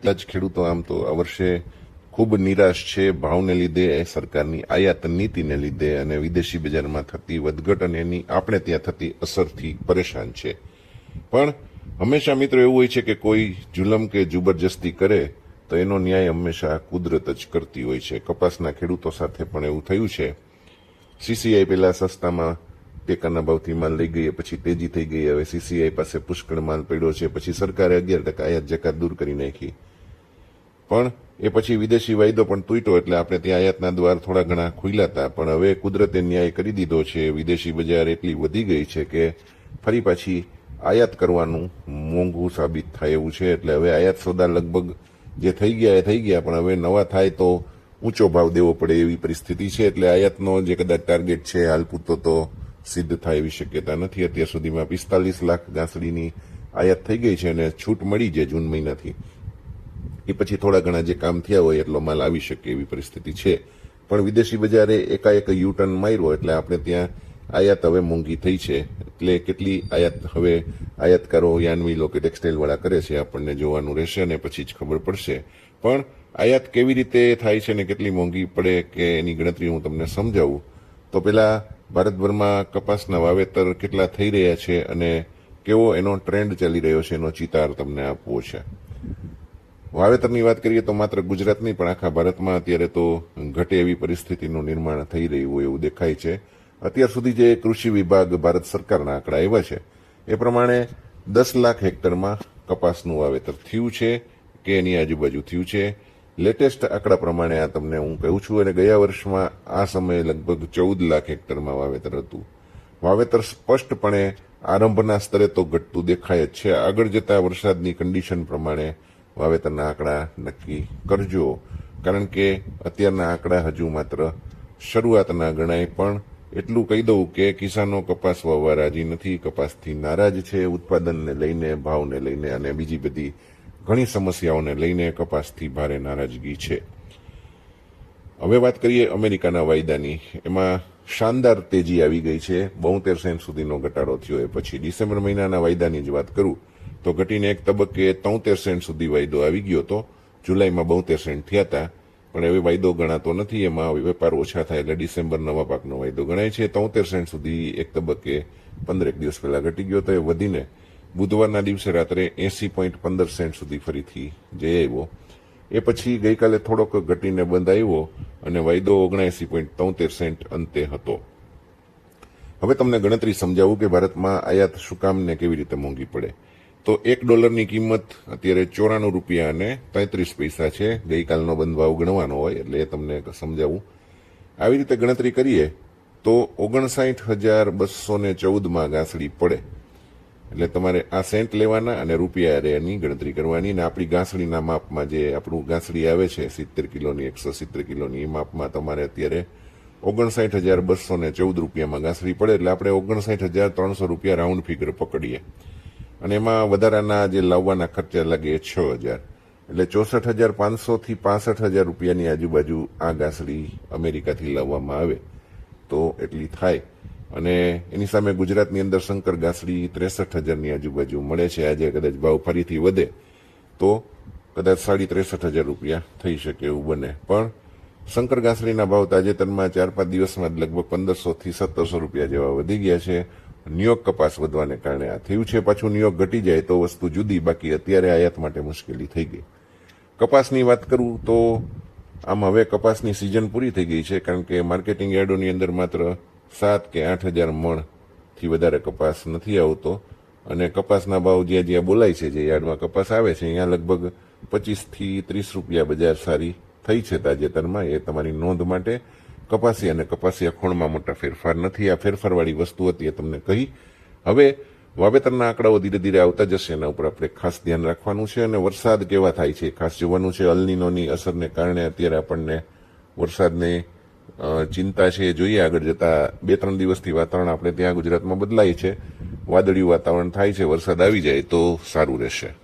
એટલા જ ખેડૂતો આમ તો આ વર્ષે ખૂબ નિરાશ છે ભાવને લીધે, સરકારની આયાત નીતિને લીધે અને વિદેશી બજારમાં થતી વધઘટ અને એની આપણે ત્યાં થતી અસરથી પરેશાન છે. પણ હંમેશા મિત્રો એવું હોય છે કે કોઈ જુલમ કે જબરજસ્તી કરે તો એનો ન્યાય હંમેશા કુદરત જ કરતી હોય છે. કપાસના ખેડૂતો સાથે પણ એવું થયું છે. સીસીઆઈ પહેલા સસ્તામાં ટેકાના ભાવથી માલ લઈ ગઈ, પછી તેજી થઈ ગઈ. હવે સીસીઆઈ પાસે પુષ્કળ માલ પડ્યો છે. પછી સરકારે 11% આયાત જકાત દૂર કરી નાખી. પણ એ પછી વિદેશી વાયદો પણ તૂટ્યો એટલે આપણે ત્યાં આયાતના દ્વાર થોડા ઘણા ખુલ્યા હતા. પણ હવે કુદરતે ન્યાય કરી દીધો છે. વિદેશી બજાર એટલી વધી ગઈ છે કે ફરી પાછી આયાત કરવાનું મોંઘું સાબિત થાય એવું છે. એટલે હવે આયાત સોદા લગભગ જે થઈ ગયા એ થઈ ગયા, પણ હવે નવા થાય તો ઊંચો ભાવ દેવો પડે એવી પરિસ્થિતિ છે. એટલે આયાતનો જે કદાચ ટાર્ગેટ છે હાલ પૂરતો તો સિદ્ધ થાય એવી શક્યતા નથી. અત્યાર સુધીમાં 45 લાખ ગાંસડીની આયાત થઈ ગઈ છે અને છૂટ મળી છે જૂન મહિનાથી. એ પછી થોડા ઘણા જે કામ થયા હોય એટલો માલ આવી શકે એવી પરિસ્થિતિ છે. પણ વિદેશી બજારે એકાએક યુટર્ન માર્યો એટલે આપણે ત્યાં આયાત હવે મોંઘી થઈ છે. એટલે કેટલી આયાત હવે આયાતકારો યાનવીલો કે ટેક્સટાઇલવાળા કરે છે આપણને જોવાનું રહેશે અને પછી જ ખબર પડશે. પણ આયાત કેવી રીતે થાય છે ને કેટલી મોંઘી પડે કે એની ગણતરી હું તમને સમજાવું. તો પહેલા ભારતભરમાં કપાસના વાવેતર કેટલા થઈ રહ્યા છે અને કેવો એનો ટ્રેન્ડ ચાલી રહ્યો છે એનો ચિતાર તમને આપવો છે. વાવેતરની વાત કરીએ તો માત્ર ગુજરાત નહીં પણ આખા ભારતમાં અત્યારે તો ઘટે એવી પરિસ્થિતિનું નિર્માણ થઈ રહ્યું હોય એવું દેખાય છે. અત્યાર સુધી જે કૃષિ વિભાગ ભારત સરકારના આંકડા આવ્યા છે એ પ્રમાણે 10 લાખ હેક્ટરમાં કપાસનું વાવેતર થયું છે કે એની આજુબાજુ થયું છે. લેટેસ્ટ આંકડા પ્રમાણે આ તમને હું કહું છું. અને ગયા વર્ષમાં આ સમયે લગભગ 14 લાખ હેક્ટરમાં વાવેતર હતું. વાવેતર સ્પષ્ટપણે આરંભના સ્તરે તો ઘટતું દેખાય જ છે. આગળ જતા વરસાદની કન્ડિશન પ્રમાણે વાવેતરના આંકડા નક્કી કરજો, કારણ કે અત્યારના આંકડા હજુ માત્ર શરૂઆતના ગણાય. પણ એટલું કહી દઉં કે કિસાનો કપાસ વાવવા રાજી નથી, કપાસથી નારાજ છે. ઉત્પાદનને લઈને, ભાવને લઈને અને બીજી બધી ઘણી સમસ્યાઓને લઈને કપાસથી ભારે નારાજગી છે. હવે વાત કરીએ અમેરિકાના વાયદાની. એમાં શાનદાર તેજી આવી ગઈ છે. 72 સેન્ટ સુધીનો ઘટાડો થયો. એ પછી ડિસેમ્બર મહિનાના વાયદાની જ વાત કરું તો ઘટીને એક તબક્કે 73 સેન્ટ સુધી વાયદો આવી ગયો હતો. જુલાઈમાં 72 સેન્ટ થયા હતા, પણ હવે વાયદો ગણાતો નથી. એમાં વેપાર ઓછા થાય એટલે ડિસેમ્બર નવા પાકનો વાયદો ગણાય છે. 73 સેન્ટ સુધી એક તબક્કે 15 દિવસ પહેલા ઘટી ગયો તો એ વધીને બુધવારના દિવસે રાત્રે 80.15 સેન્ટ સુધી ફરીથી જઈ આવ્યો. એ પછી ગઈકાલે થોડોક ઘટીને બંધ આવ્યો અને વાયદો 79.73 સેન્ટ અંતે હતો. હવે તમને ગણતરી સમજાવું કે ભારતમાં આયાત શું કામ ને કેવી રીતે મોંઘી પડે. તો $1ની કિંમત અત્યારે 94 રૂપિયા અને 33 પૈસા છે. ગઈકાલનો બંધ ભાવ ગણવાનો હોય એટલે એ તમને સમજાવું. આવી રીતે ગણતરી કરીએ તો 59,214માં ગાંસડી પડે. એટલે તમારે આ સેન્ટ લેવાના અને રૂપિયા એની ગણતરી કરવાની. અને આપણી ગાંસડીના માપમાં જે આપણું ગાંસડી આવે છે 70 કિલોની 170 કિલોની, એ માપમાં તમારે અત્યારે 59,214 રૂપિયામાં ગાંસડી પડે. એટલે આપણે 59,300 રૂપિયા રાઉન્ડ ફિગર પકડીએ અને એમાં વધારાના જે લાવવાના ખર્ચા લાગે એ 6,000. એટલે 64,500 થી 65,000 રૂપિયાની આજુબાજુ આ ગાંસડી અમેરિકાથી લાવવામાં આવે તો એટલી થાય. અને એની સામે ગુજરાતની અંદર શંકર ગાંસડી 63,000ની આજુબાજુ મળે છે. આજે કદાચ ભાવ ફરીથી વધે તો કદાચ 63,500 રૂપિયા થઈ શકે એવું બને. પણ શંકર ગાંસડીના ભાવ તાજેતરમાં 4-5 દિવસમાં લગભગ 1,500 થી 1,700 રૂપિયા જેવા વધી ગયા છે. ન્યુયોર્ક કપાસ વધવાને કારણે આ થયું છે. પાછું ન્યુયોર્ક ઘટી જાય તો વસ્તુ જુદી, બાકી અત્યારે આયાત માટે મુશ્કેલી થઈ ગઈ. કપાસની વાત કરું તો આમ હવે કપાસની સિઝન પૂરી થઈ ગઈ છે, કારણ કે માર્કેટિંગ યાર્ડોની અંદર માત્ર 7 કે 8,000 મણથી વધારે કપાસ નથી આવતો. અને કપાસના ભાવ જ્યાં જ્યાં બોલાય છે, જે યાર્ડમાં કપાસ આવે છે, અહીંયા લગભગ 25 થી 30 રૂપિયા બજાર સારી થઈ છે તાજેતરમાં. એ તમારી નોંધ માટે. કપાસી અને કપાસિયા ખોણમાં મોટા ફેરફાર નથી. આ ફેરફારવાળી વસ્તુ હતી એ તમને કહી. હવે વાવેતરના આંકડાઓ ધીરે ધીરે આવતા જશે, એના ઉપર આપણે ખાસ ધ્યાન રાખવાનું છે. અને વરસાદ કેવા થાય છે ખાસ જોવાનું છે. અલનીનોની અસરને કારણે અત્યારે આપણને વરસાદની ચિંતા છે. એ જોઈએ આગળ જતા 2-3 દિવસથી વાતાવરણ આપણે ત્યાં ગુજરાતમાં બદલાય છે. વાદળિયું વાતાવરણ થાય છે. વરસાદ આવી જાય તો સારું રહેશે.